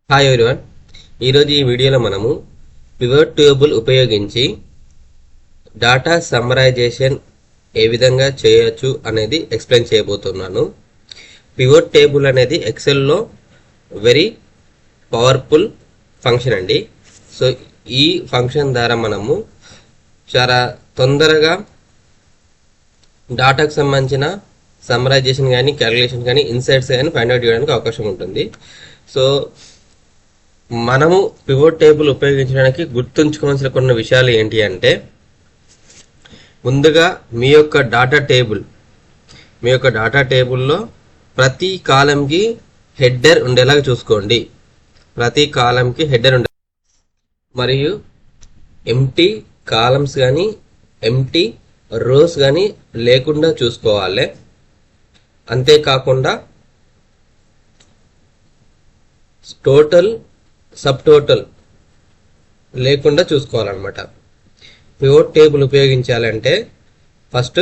Hi everyone. ఈరోజు ఈ వీడియోలో మనము పివట్ టేబుల్ ఉపయోగించి డాటా సమ్మరైజేషన్ ఏ విధంగా చేయొచ్చు అనేది ఎక్స్ప్లెయిన్ చేయబోతున్నాను. పివట్ టేబుల్ అనేది ఎక్సెల్లో వెరీ పవర్ఫుల్ ఫంక్షన్ అండి. సో ఈ ఫంక్షన్ ద్వారా మనము చాలా తొందరగా డాటాకు సంబంధించిన సమ్మరైజేషన్ కానీ క్యాలిక్యులేషన్ కానీ ఇన్సైట్స్ కానీ ఫైండ్ అవుట్ చేయడానికి అవకాశం ఉంటుంది. సో మనము పివట్ టేబుల్ ఉపయోగించడానికి గుర్తుంచుకోవాల్సిన కొన్ని విషయాలు ఏంటి అంటే, ముందుగా మీ యొక్క డాటా టేబుల్లో ప్రతి కాలంకి హెడర్ ఉండేలాగా చూసుకోండి. మరియు ఎంటీ కాలమ్స్ కానీ ఎంటీ రోస్ కానీ లేకుండా చూసుకోవాలి. అంతేకాకుండా టోటల్ సబ్ టోటల్ లేకుండా చూసుకోవాలన్నమాట. పివట్ టేబుల్ ఉపయోగించాలంటే ఫస్ట్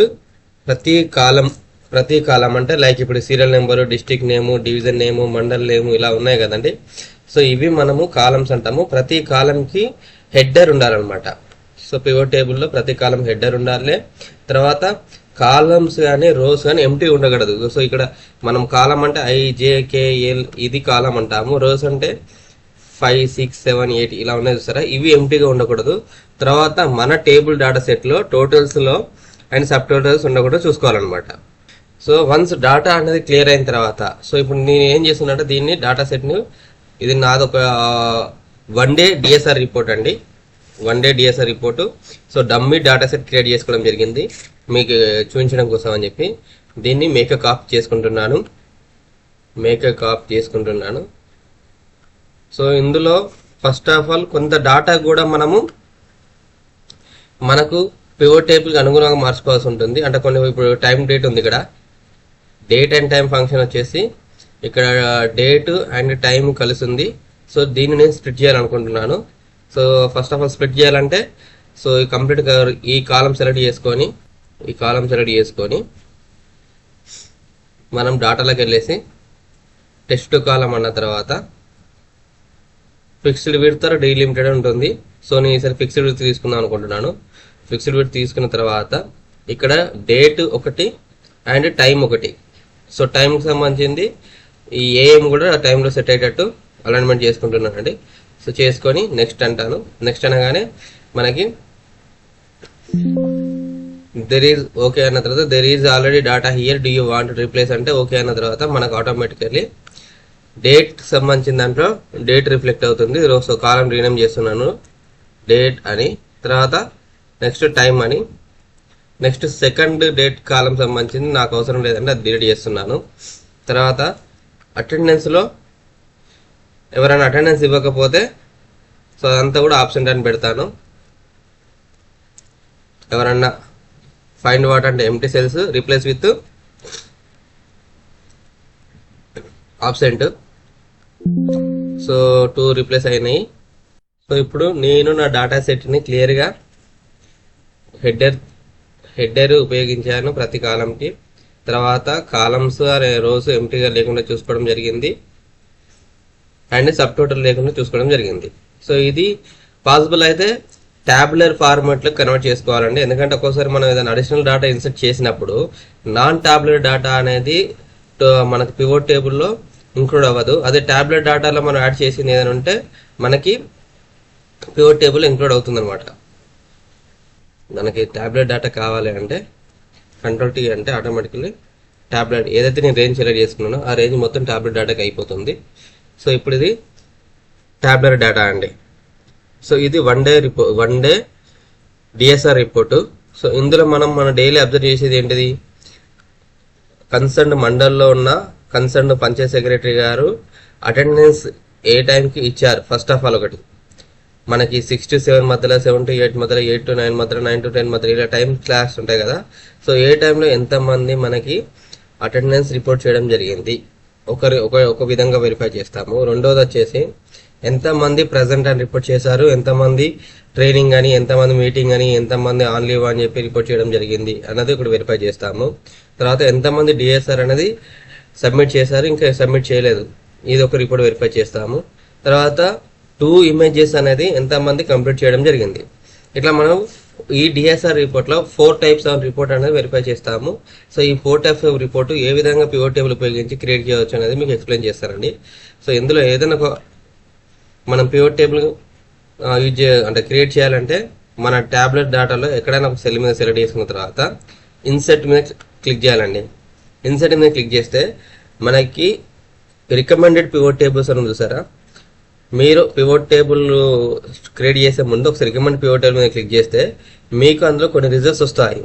ప్రతి కాలం అంటే లైక్ ఇప్పుడు సీరియల్ నెంబరు, డిస్ట్రిక్ట్ నేము, డివిజన్ నేము, మండల్ నేము ఇలా ఉన్నాయి కదండి. సో ఇవి మనము కాలమ్స్ అంటాము. ప్రతి కాలంకి హెడర్ ఉండాలన్నమాట. సో పివట్ టేబుల్లో ప్రతి కాలం హెడర్ ఉండాలి. తర్వాత కాలమ్స్ కానీ రోస్ కానీ ఎంటీ ఉండకూడదు. సో ఇక్కడ మనం కాలం అంటే IJKL ఇది కాలం అంటాము. రోస్ అంటే 5, 6, 7, 8 ఇలా ఉన్నాయి చూస్తారా, ఇవి ఎంటీగా ఉండకూడదు. తర్వాత మన టేబుల్ డాటా సెట్లో టోటల్స్లో అండ్ సబ్ టోటల్స్ ఉండకూడదు చూసుకోవాలన్నమాట. సో వన్స్ డాటా అనేది క్లియర్ అయిన తర్వాత, సో ఇప్పుడు నేను ఏం చేస్తున్నట్టు దీన్ని డాటా సెట్ని, ఇది నాదొక 1 డే డిఎస్ఆర్ రిపోర్ట్ అండి. 1 day DSR report. So dummy data set create చేసుకోవడం జరిగింది మీకు చూపించడం కోసం అని చెప్పి దీన్ని మేకప్ ఆఫ్ చేసుకుంటున్నాను. సో ఇందులో ఫస్ట్ ఆఫ్ ఆల్ కొంత డాటా కూడా మనకు పివట్ టేబుల్కి అనుగుణంగా మార్చుకోవాల్సి ఉంటుంది. అంటే కొన్ని ఇప్పుడు టైం డేట్ ఉంది, ఇక్కడ డేట్ అండ్ టైం ఫంక్షన్ వచ్చేసి ఇక్కడ డేట్ అండ్ టైం కలిసి ఉంది. సో దీన్ని నేను స్ప్లిట్ చేయాలనుకుంటున్నాను. So first of all split చేయాలంటే సో ఈ కంప్లీట్గా ఈ కాలం సెలెక్ట్ చేసుకొని మనం డాటాలోకి వెళ్ళేసి టెస్ట్ కాలం అన్న తర్వాత ఫిక్స్డ్ విడ్త్ ఆర్ డీలిమిటెడ్ ఉంటుంది. సో నేను ఈసారి ఫిక్స్డ్ విడ్త్ తీసుకుందాం అనుకుంటున్నాను. ఫిక్స్డ్ విడ్త్ తీసుకున్న తర్వాత ఇక్కడ డేట్ ఒకటి అండ్ టైం ఒకటి. సో టైంకి సంబంధించింది ఈ ఏఎం కూడా టైంలో సెట్ అయ్యేటట్టు అలైన్మెంట్ చేసుకుంటున్నానండి. సో చేసుకొని నెక్స్ట్ అంటాను. నెక్స్ట్ అనగానే మనకి దెర్ ఈజ్ ఓకే అన్న తర్వాత there is already data here do you want replace అంటే ఓకే అన్న తర్వాత మనకు ఆటోమేటికల్లీ డేట్ సంబంధించిన దాంట్లో డేట్ రిఫ్లెక్ట్ అవుతుంది. సో కాలం రీనేమ్ చేస్తున్నాను డేట్ అని, తర్వాత నెక్స్ట్ టైం అని, నెక్స్ట్ సెకండ్ డేట్ కాలం సంబంధించింది నాకు అవసరం లేదంటే అది డిలీట్ చేస్తున్నాను. తర్వాత అటెండెన్స్లో ఎవరైనా అటెండెన్స్ ఇవ్వకపోతే సో అదంతా కూడా ఆబ్సెంట్ అని పెడతాను. ఎవరన్నా ఫైండ్ వాట్ అంటే empty cells replace with absent. So 2 replace అయినాయి. సో ఇప్పుడు నేను నా డాటా సెట్ని క్లియర్గా హెడర్ ఉపయోగించాను ప్రతి కాలంకి. తర్వాత కాలమ్స్ రోస్ ఎంటీగా లేకుండా చూసుకోవడం జరిగింది అండ్ సబ్ టోటల్ లేకుండా చూసుకోవడం జరిగింది. సో ఇది పాసిబుల్ అయితే ట్యాబులర్ ఫార్మాట్లో కన్వర్ట్ చేసుకోవాలండి. ఎందుకంటే ఒక్కోసారి మనం ఏదైనా అడిషనల్ డాటా ఇన్సర్ట్ చేసినప్పుడు నాన్ ట్యాబులర్ డాటా అనేది మనకి పివట్ టేబుల్లో ఇంక్లూడ్ అవ్వదు. అదే ట్యాబ్లెట్ డాటాలో మనం యాడ్ చేసింది ఏదైనా ఉంటే మనకి పివట్ టేబుల్ ఇంక్లూడ్ అవుతుంది అనమాట. మనకి ట్యాబ్లెట్ డాటా కావాలి అంటే Ctrl+T అంటే ఆటోమేటికల్లీ ట్యాబ్లెట్ ఏదైతే నేను రేంజ్ సెలెక్ట్ చేసుకున్నానో ఆ రేంజ్ మొత్తం ట్యాబ్లెట్ డాటాకి అయిపోతుంది. సో ఇప్పుడు ఇది ట్యాబ్లెట్ డాటా అండి. సో ఇది 1 డే డిఎస్ఆర్ రిపోర్టు. సో ఇందులో మన డైలీ అబ్జర్వ్ చేసేది ఏంటిది, కన్సర్న్ మండల్లో ఉన్న కన్సర్న్ పంచాయత్ సెక్రటరీ గారు అటెండెన్స్ ఏ టైంకి ఇచ్చారు. ఫస్ట్ ఆఫ్ ఆల్ ఒకటి మనకి 6 to 7 మధ్యలో, 7 to 8 మధ్యలో, 8 to 9 మధ్యలో, 9 to 10 మధ్యలో ఇలా టైం క్లాస్ ఉంటాయి కదా. సో ఏ టైంలో ఎంతమంది మనకి అటెండెన్స్ రిపోర్ట్ చేయడం జరిగింది ఒక విధంగా వెరిఫై చేస్తాము. రెండోది వచ్చేసి ఎంతమంది ప్రజెంట్ అని రిపోర్ట్ చేశారు, ఎంతమంది ట్రైనింగ్ అని, ఎంతమంది మీటింగ్ అని, ఎంతమంది ఆన్ లీవ్ అని చెప్పి రిపోర్ట్ చేయడం జరిగింది అన్నది ఇక్కడ వెరిఫై చేస్తాము. తర్వాత ఎంతమంది డిఎస్ఆర్ అనేది సబ్మిట్ చేశారు, ఇంకా సబ్మిట్ చేయలేదు, ఇది ఒక రిపోర్ట్ వెరిఫై చేస్తాము. తర్వాత 2 ఇమేజెస్ అనేది ఎంతమంది కంప్లీట్ చేయడం జరిగింది. ఇట్లా మనం ఈ డిఎస్ఆర్ రిపోర్ట్లో 4 టైప్స్ ఆఫ్ రిపోర్ట్ అనేది వెరిఫై చేస్తాము. సో ఈ 4 టైప్స్ ఆఫ్ రిపోర్ట్ ఏ విధంగా పివట్ టేబుల్ ఉపయోగించి క్రియేట్ చేయవచ్చు అనేది మీకు ఎక్స్ప్లెయిన్ చేస్తానండి. సో ఇందులో ఏదైనా ఒక మనం పివట్ టేబుల్ అంటే క్రియేట్ చేయాలంటే మన ట్యాబ్లెట్ డేటాలో ఎక్కడైనా ఒక సెల్ మీద సెలెక్ట్ చేసుకున్న తర్వాత ఇన్సెట్ మీద క్లిక్ చేయాలండి. ఇన్సెట్ మీద క్లిక్ చేస్తే మనకి రికమెండెడ్ పివట్ టేబుల్స్ అని చూసారా, మీరు పివట్ టేబుల్ క్రియేట్ చేసే ముందు ఒకసారి రికమెండ్ పివట్ టేబుల్ మీద క్లిక్ చేస్తే మీకు అందులో కొన్ని రిజల్ట్స్ వస్తాయి.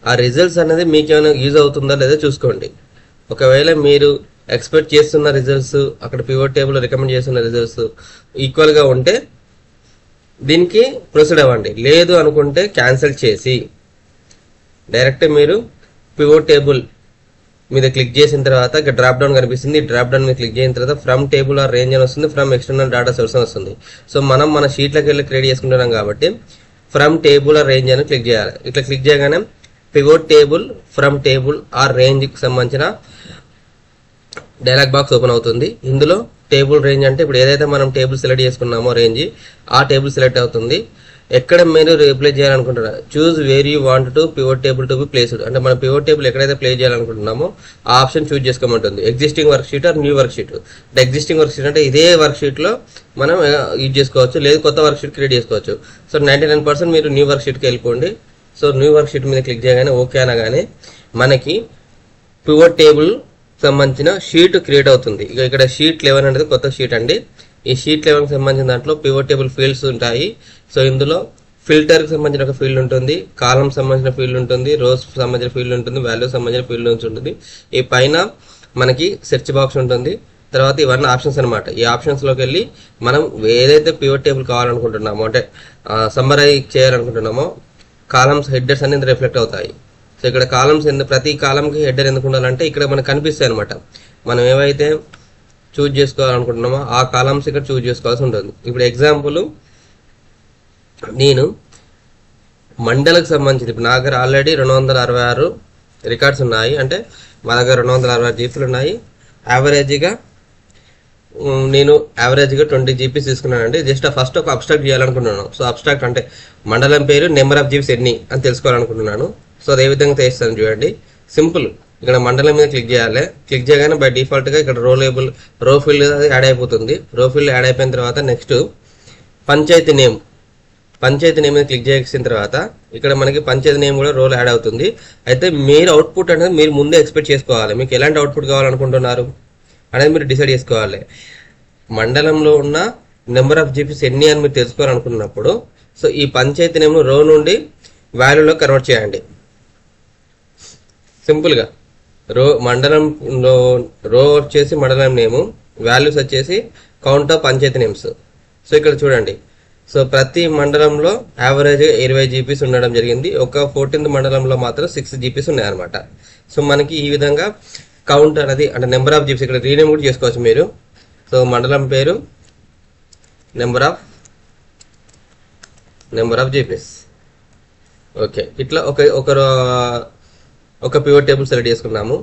ఆ రిజల్ట్స్ అనేది మీకు ఏమైనా యూజ్ అవుతుందా లేదా చూసుకోండి. ఒకవేళ మీరు ఎక్స్పెక్ట్ చేస్తున్న రిజల్ట్స్ అక్కడ పివట్ టేబుల్ రికమెండ్ చేస్తున్న రిజల్ట్స్ ఈక్వల్గా ఉంటే దీనికి ప్రొసీడ్ అవ్వండి. లేదు అనుకుంటే క్యాన్సిల్ చేసి డైరెక్ట్ మీరు పివట్ టేబుల్ మీద క్లిక్ చేసిన తర్వాత ఇక్కడ డ్రాప్ డౌన్ కనిపిస్తుంది. డ్రాప్ డౌన్ మీద క్లిక్ చేసిన తర్వాత ఫ్రమ్ టేబుల్ ఆర్ రేంజ్ అని వస్తుంది, ఫ్రమ్ ఎక్స్టర్నల్ డేటా సోర్స్ అని వస్తుంది. సో మనం మన షీట్లోకి వెళ్ళి క్రియేట్ చేసుకుంటున్నాం కాబట్టి ఫ్రమ్ టేబుల్ ఆర్ రేంజ్ అని క్లిక్ చేయాలి. ఇట్లా క్లిక్ చేయగానే pivot table from table or రేంజ్కి సంబంధించిన డైలాగ్ బాక్స్ ఓపెన్ అవుతుంది. ఇందులో టేబుల్ రేంజ్ అంటే ఇప్పుడు ఏదైతే మనం టేబుల్ సెలెక్ట్ చేసుకున్నామో రేంజ్ ఆ టేబుల్ సెలెక్ట్ అవుతుంది. ఎక్కడ మీరు రీప్లేస్ చేయాలనుకుంటున్నారు choose where you want to pivot table to be placed అంటే మన పివట్ టేబుల్ ఎక్కడైతే ప్లేస్ చేయాలనుకుంటున్నామో ఆ ఆప్షన్ చూజ్ చేసుకోమంటుంది. Existing work sheet or new work sheet. అంటే ఎగ్జిస్టింగ్ వర్క్ షీట్ అంటే ఇదే వర్క్ షీట్లో మనం యూజ్ చేసుకోవచ్చు, లేదు కొత్త వర్క్ షీట్ క్రియేట్ చేసుకోవచ్చు. సో 99% మీరు న్యూ వర్క్ షీట్కి వెళ్ళిపోండి. సో న్యూ వర్క్ షీట్ మీద క్లిక్ చేయగానే ఓకే అనగానే మనకి పివట్ టేబుల్ సంబంధించిన షీట్ క్రియేట్ అవుతుంది. ఇక్కడ షీట్ 11 అనేది కొత్త షీట్ అండి. ఈ షీట్ 11కి సంబంధించిన దాంట్లో పివట్ టేబుల్ ఫీల్డ్స్ ఉంటాయి. సో ఇందులో ఫిల్టర్కి సంబంధించిన ఒక ఫీల్డ్ ఉంటుంది, కాలమ్ సంబంధించిన ఫీల్డ్ ఉంటుంది, రోస్ సంబంధించిన ఫీల్డ్ ఉంటుంది, వాల్యూ సంబంధించిన ఫీల్డ్ ఉంటుంది. ఈ పైన మనకి సెర్చ్ బాక్స్ ఉంటుంది. తర్వాత ఇవన్నీ ఆప్షన్స్ అనమాట. ఈ ఆప్షన్స్లోకి వెళ్ళి మనం ఏదైతే పివట్ టేబుల్ కావాలనుకుంటున్నామో అంటే సమ్మరైజ్ చేయాలనుకుంటున్నామో కాలమ్స్ హెడర్స్ అనేది రిఫ్లెక్ట్ అవుతాయి. సో ఇక్కడ కాలమ్స్ ప్రతి కాలంకి హెడర్ ఎందుకు ఉండాలంటే ఇక్కడ మనకు కనిపిస్తాయి అనమాట. మనం ఏవైతే చూజ్ చేసుకోవాలనుకుంటున్నామో ఆ కాలమ్స్ ఇక్కడ చూజ్ చేసుకోవాల్సి ఉంటుంది. ఇప్పుడు ఎగ్జాంపుల్ నేను మండలకు సంబంధించి ఇప్పుడు నా దగ్గర ఆల్రెడీ 266 రికార్డ్స్ ఉన్నాయి. అంటే మా దగ్గర 266 జీబీలు ఉన్నాయి. యావరేజ్గా నేను 20 జీబీస్ తీసుకున్నానండి. జస్ట్ ఫస్ట్ ఒక అబ్స్ట్రాక్ట్ చేయాలనుకుంటున్నాను. సో అబ్స్ట్రాక్ట్ అంటే మండలం పేరు నెంబర్ ఆఫ్ జీబీస్ ఎన్ని అని తెలుసుకోవాలనుకుంటున్నాను. సో అదే విధంగా చేస్తాను చూడండి. సింపుల్. ఇక్కడ మండలం మీద క్లిక్ చేయాలి. క్లిక్ చేయగానే బై డిఫాల్ట్గా ఇక్కడ రో ఫీల్డ్ యాడ్ అయిపోతుంది. రో ఫీల్డ్ యాడ్ అయిపోయిన తర్వాత నెక్స్ట్ పంచాయతీ నేమ్ మీద క్లిక్ చేసిన తర్వాత ఇక్కడ మనకి పంచాయతీ నేమ్ కూడా రోల్ యాడ్ అవుతుంది. అయితే మీరు అవుట్పుట్ అనేది మీరు ముందే ఎక్స్పెక్ట్ చేసుకోవాలి. మీకు ఎలాంటి అవుట్పుట్ కావాలనుకుంటున్నారు అనేది మీరు డిసైడ్ చేసుకోవాలి. మండలంలో ఉన్న నెంబర్ ఆఫ్ జీబీస్ ఎన్ని అని మీరు తెలుసుకోవాలనుకున్నప్పుడు సో ఈ పంచాయతీ నేమ్ రో నుండి వాల్యూలో కన్వర్ట్ చేయండి. సింపుల్గా మండలంలో రో వచ్చేసి మండలం నేము, వాల్యూస్ వచ్చేసి count of panchayat names. So ఇక్కడ చూడండి. సో ప్రతి మండలంలో యావరేజ్ 20 జీబీస్ ఉండడం జరిగింది. ఒక 14th మండలంలో మాత్రం 6 జీబీస్ ఉన్నాయన్నమాట. సో మనకి ఈ విధంగా కౌంట్ అనేది అంటే నెంబర్ ఆఫ్ జీబీస్ ఇక్కడ రీనేమ్ కూడా చేసుకోవచ్చు మీరు. సో మండలం పేరు నెంబర్ ఆఫ్ జీబీస్. ఓకే, ఇట్లా ఒక పివట్ టేబుల్ సెలెక్ట్ చేసుకున్నాము.